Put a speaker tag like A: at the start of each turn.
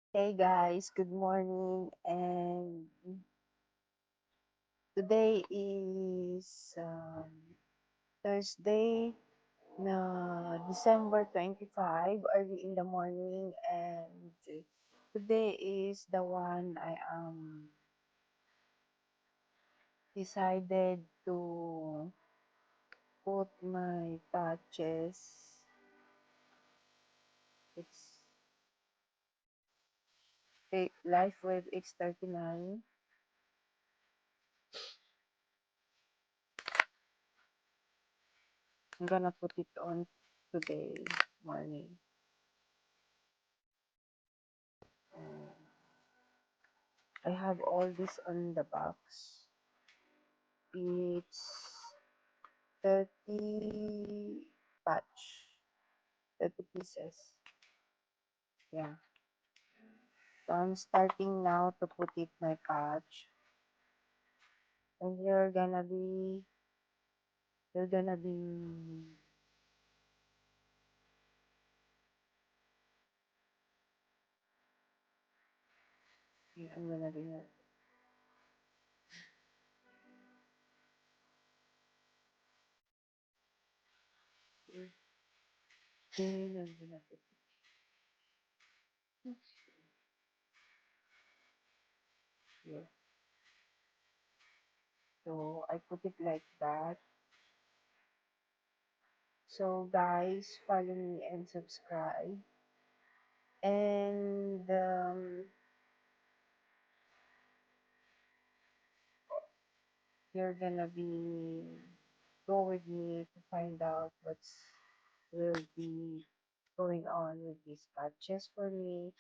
A: Hey guys, good morning. And today is Thursday, December 25, early in the morning. And today is the one I decided to put my patches. It's Life with X39. I'm gonna put it on today morning. I have all this on the box. It's 30 patch, 30 pieces. Yeah. So I'm starting now to put it my patch. And you're gonna be I'm gonna be then I'm gonna put it here. So I put it like that. So guys, follow me and subscribe. And you're gonna be go with me to find out what's will be going on with these patches for me.